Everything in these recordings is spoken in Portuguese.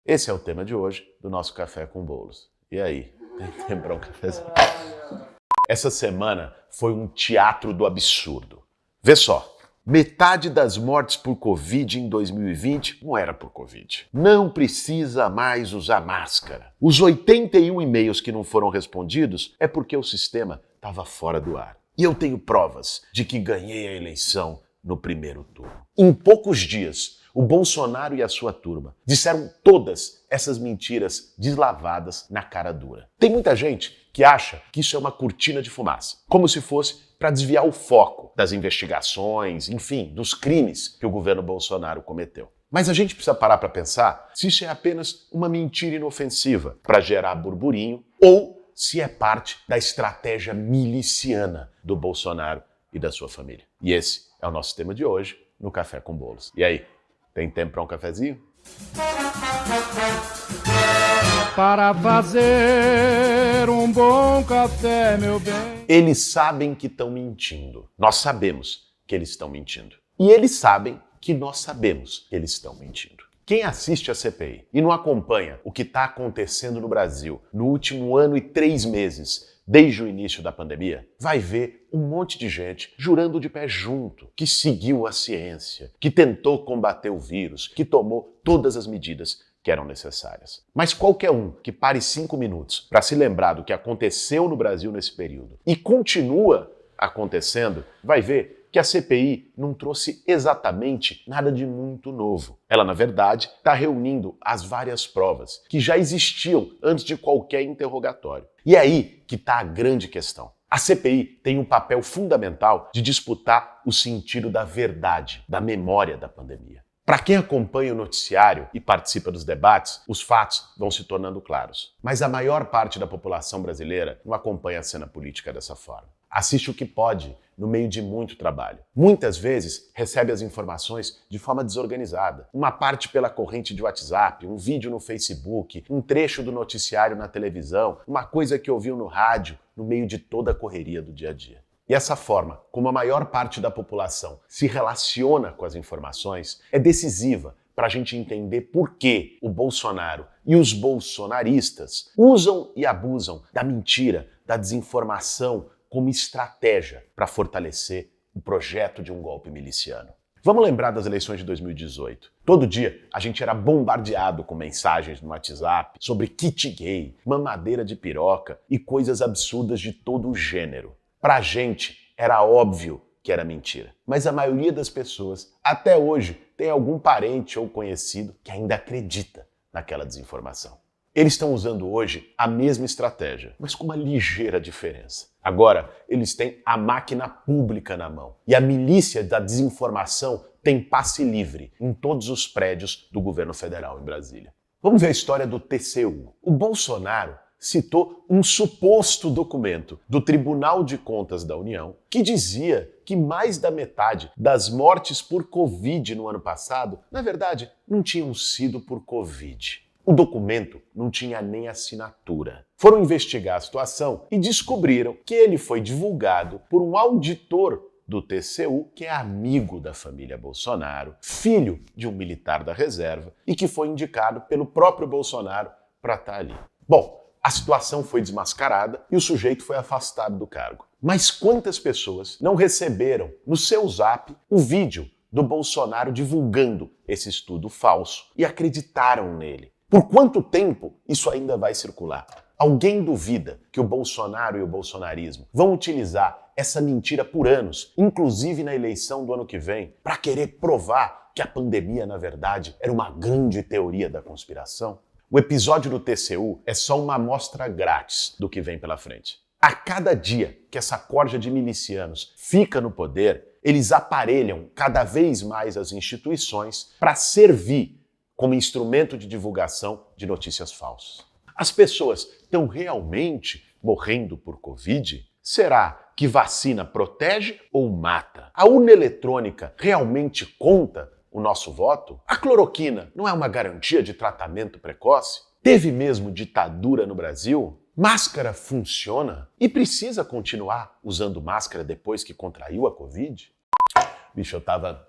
Esse é o tema de hoje do nosso Café com Bolos. E aí, tem tempo para um cafezinho? Essa semana foi um teatro do absurdo. Vê só, metade das mortes por Covid em 2020 não era por Covid. Não precisa mais usar máscara. Os 81 e-mails que não foram respondidos é porque o sistema estava fora do ar. E eu tenho provas de que ganhei a eleição no primeiro turno. Em poucos dias, o Bolsonaro e a sua turma disseram todas essas mentiras deslavadas na cara dura. Tem muita gente que acha que isso é uma cortina de fumaça, como se fosse para desviar o foco das investigações, enfim, dos crimes que o governo Bolsonaro cometeu. Mas a gente precisa parar para pensar se isso é apenas uma mentira inofensiva para gerar burburinho ou se é parte da estratégia miliciana do Bolsonaro e da sua família. E esse é o nosso tema de hoje no Café com Bolos. E aí, tem tempo para um cafezinho? Para fazer um bom café, meu bem. Eles sabem que estão mentindo. Nós sabemos que eles estão mentindo. E eles sabem que nós sabemos que eles estão mentindo. Quem assiste a CPI e não acompanha o que está acontecendo no Brasil no último ano e 3 meses, desde o início da pandemia, vai ver um monte de gente jurando de pé junto, que seguiu a ciência, que tentou combater o vírus, que tomou todas as medidas que eram necessárias. Mas qualquer um que pare 5 minutos para se lembrar do que aconteceu no Brasil nesse período e continua acontecendo, vai ver que a CPI não trouxe exatamente nada de muito novo. Ela, na verdade, está reunindo as várias provas que já existiam antes de qualquer interrogatório. E é aí que está a grande questão. A CPI tem um papel fundamental de disputar o sentido da verdade, da memória da pandemia. Para quem acompanha o noticiário e participa dos debates, os fatos vão se tornando claros. Mas a maior parte da população brasileira não acompanha a cena política dessa forma. Assiste o que pode, no meio de muito trabalho. Muitas vezes recebe as informações de forma desorganizada. Uma parte pela corrente de WhatsApp, um vídeo no Facebook, um trecho do noticiário na televisão, uma coisa que ouviu no rádio, no meio de toda a correria do dia a dia. E essa forma como a maior parte da população se relaciona com as informações é decisiva para a gente entender por que o Bolsonaro e os bolsonaristas usam e abusam da mentira, da desinformação como estratégia para fortalecer o projeto de um golpe miliciano. Vamos lembrar das eleições de 2018. Todo dia a gente era bombardeado com mensagens no WhatsApp sobre kit gay, mamadeira de piroca e coisas absurdas de todo o gênero. Pra gente, era óbvio que era mentira. Mas a maioria das pessoas, até hoje, tem algum parente ou conhecido que ainda acredita naquela desinformação. Eles estão usando hoje a mesma estratégia, mas com uma ligeira diferença. Agora, eles têm a máquina pública na mão. E a milícia da desinformação tem passe livre em todos os prédios do governo federal em Brasília. Vamos ver a história do TCU. O Bolsonaro citou um suposto documento do Tribunal de Contas da União que dizia que mais da metade das mortes por Covid no ano passado, na verdade, não tinham sido por Covid. O documento não tinha nem assinatura. Foram investigar a situação e descobriram que ele foi divulgado por um auditor do TCU, que é amigo da família Bolsonaro, filho de um militar da reserva e que foi indicado pelo próprio Bolsonaro para estar ali. Bom, a situação foi desmascarada e o sujeito foi afastado do cargo. Mas quantas pessoas não receberam no seu zap o vídeo do Bolsonaro divulgando esse estudo falso e acreditaram nele? Por quanto tempo isso ainda vai circular? Alguém duvida que o Bolsonaro e o bolsonarismo vão utilizar essa mentira por anos, inclusive na eleição do ano que vem, para querer provar que a pandemia, na verdade, era uma grande teoria da conspiração? O episódio do TCU é só uma amostra grátis do que vem pela frente. A cada dia que essa corja de milicianos fica no poder, eles aparelham cada vez mais as instituições para servir como instrumento de divulgação de notícias falsas. As pessoas estão realmente morrendo por Covid? Será que vacina protege ou mata? A urna eletrônica realmente conta o nosso voto? A cloroquina não é uma garantia de tratamento precoce? Teve mesmo ditadura no Brasil? Máscara funciona? E precisa continuar usando máscara depois que contraiu a Covid? Bicho, eu tava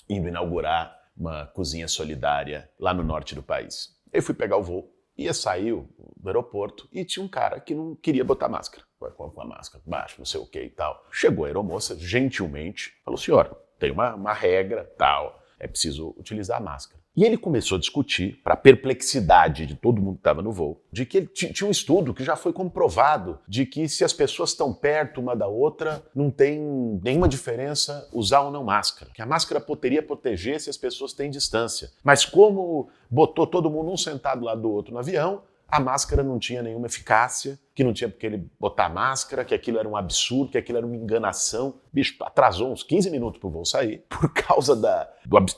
indo inaugurar uma cozinha solidária lá no norte do país. Eu fui pegar o voo, ia sair do aeroporto e tinha um cara que não queria botar máscara. Com a máscara baixo, não sei o que e tal. Chegou a aeromoça, gentilmente, falou, senhor, tem uma regra, tal, é preciso utilizar a máscara. E ele começou a discutir, para a perplexidade de todo mundo que estava no voo, de que tinha um estudo que já foi comprovado de que se as pessoas estão perto uma da outra, não tem nenhuma diferença usar ou não máscara. Que a máscara poderia proteger se as pessoas têm distância. Mas como botou todo mundo um sentado lá do outro no avião, a máscara não tinha nenhuma eficácia, que não tinha porque ele botar máscara, que aquilo era um absurdo, que aquilo era uma enganação. Bicho, atrasou uns 15 minutos pro voo sair, por causa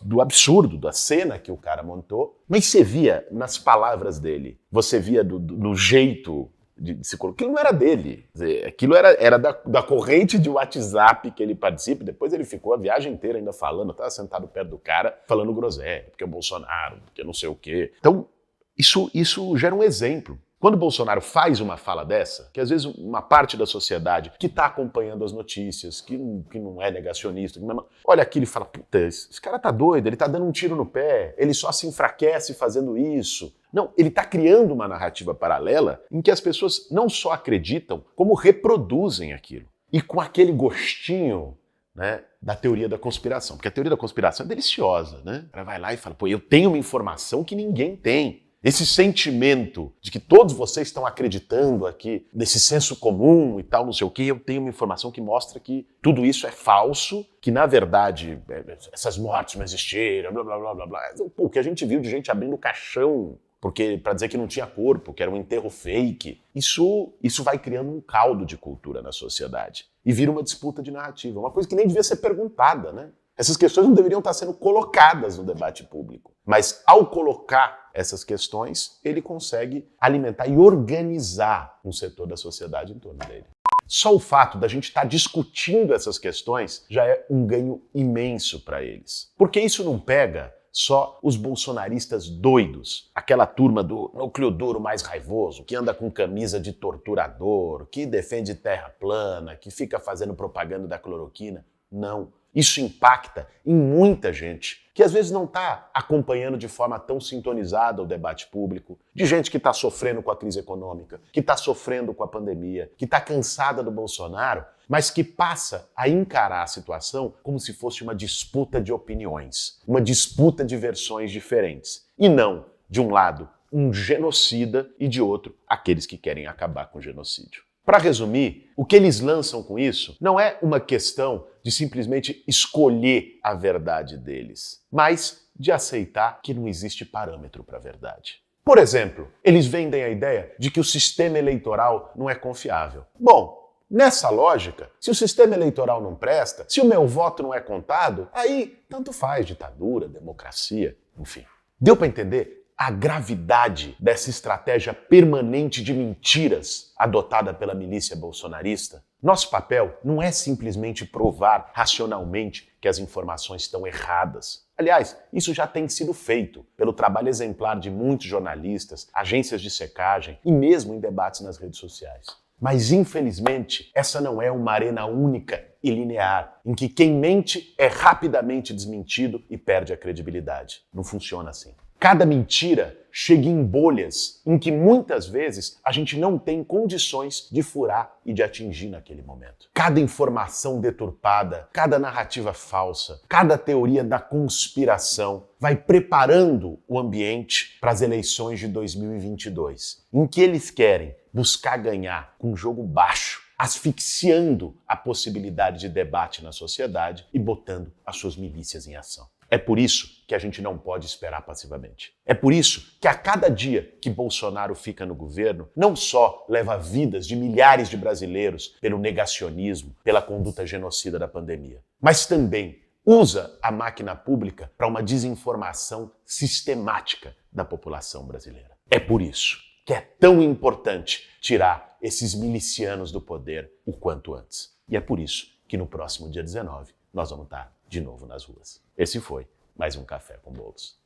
do absurdo, da cena que o cara montou. Mas você via nas palavras dele, você via no jeito de se colocar. Aquilo não era dele, aquilo era da corrente de WhatsApp que ele participa. Depois ele ficou a viagem inteira ainda falando, estava sentado perto do cara, falando groselha, porque é o Bolsonaro, porque não sei o quê. Então, isso gera um exemplo. Quando o Bolsonaro faz uma fala dessa, que às vezes uma parte da sociedade que está acompanhando as notícias, que não é negacionista, olha aquilo e fala, puta, esse cara tá doido, ele tá dando um tiro no pé, ele só se enfraquece fazendo isso. Não, ele está criando uma narrativa paralela em que as pessoas não só acreditam, como reproduzem aquilo. E com aquele gostinho, né, da teoria da conspiração. Porque a teoria da conspiração é deliciosa, né? O cara vai lá e fala, pô, eu tenho uma informação que ninguém tem. Esse sentimento de que todos vocês estão acreditando aqui, desse senso comum e tal, não sei o quê, eu tenho uma informação que mostra que tudo isso é falso, que na verdade essas mortes não existiram, blá, blá, blá, blá, blá. Pô, o que a gente viu de gente abrindo caixão, porque para dizer que não tinha corpo, que era um enterro fake, isso vai criando um caldo de cultura na sociedade. E vira uma disputa de narrativa, uma coisa que nem devia ser perguntada, né? Essas questões não deveriam estar sendo colocadas no debate público. Mas, ao colocar essas questões, ele consegue alimentar e organizar um setor da sociedade em torno dele. Só o fato da gente estar discutindo essas questões já é um ganho imenso para eles. Porque isso não pega só os bolsonaristas doidos, aquela turma do núcleo duro mais raivoso, que anda com camisa de torturador, que defende terra plana, que fica fazendo propaganda da cloroquina. Não. Isso impacta em muita gente que às vezes não está acompanhando de forma tão sintonizada o debate público, de gente que está sofrendo com a crise econômica, que está sofrendo com a pandemia, que está cansada do Bolsonaro, mas que passa a encarar a situação como se fosse uma disputa de opiniões, uma disputa de versões diferentes. E não, de um lado, um genocida e de outro, aqueles que querem acabar com o genocídio. Para resumir, o que eles lançam com isso não é uma questão de simplesmente escolher a verdade deles, mas de aceitar que não existe parâmetro para a verdade. Por exemplo, eles vendem a ideia de que o sistema eleitoral não é confiável. Bom, nessa lógica, se o sistema eleitoral não presta, se o meu voto não é contado, aí tanto faz ditadura, democracia, enfim. Deu para entender a gravidade dessa estratégia permanente de mentiras adotada pela milícia bolsonarista? Nosso papel não é simplesmente provar racionalmente que as informações estão erradas. Aliás, isso já tem sido feito pelo trabalho exemplar de muitos jornalistas, agências de secagem e mesmo em debates nas redes sociais. Mas, infelizmente, essa não é uma arena única e linear, em que quem mente é rapidamente desmentido e perde a credibilidade. Não funciona assim. Cada mentira chega em bolhas em que muitas vezes a gente não tem condições de furar e de atingir naquele momento. Cada informação deturpada, cada narrativa falsa, cada teoria da conspiração vai preparando o ambiente para as eleições de 2022, em que eles querem buscar ganhar com um jogo baixo, asfixiando a possibilidade de debate na sociedade e botando as suas milícias em ação. É por isso que a gente não pode esperar passivamente. É por isso que a cada dia que Bolsonaro fica no governo, não só leva vidas de milhares de brasileiros pelo negacionismo, pela conduta genocida da pandemia, mas também usa a máquina pública para uma desinformação sistemática da população brasileira. É por isso que é tão importante tirar esses milicianos do poder o quanto antes. E é por isso que no próximo dia 19 nós vamos estar de novo nas ruas. Esse foi mais um Café com Bolos.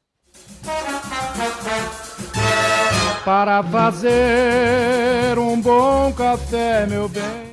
Para fazer um bom café, meu bem.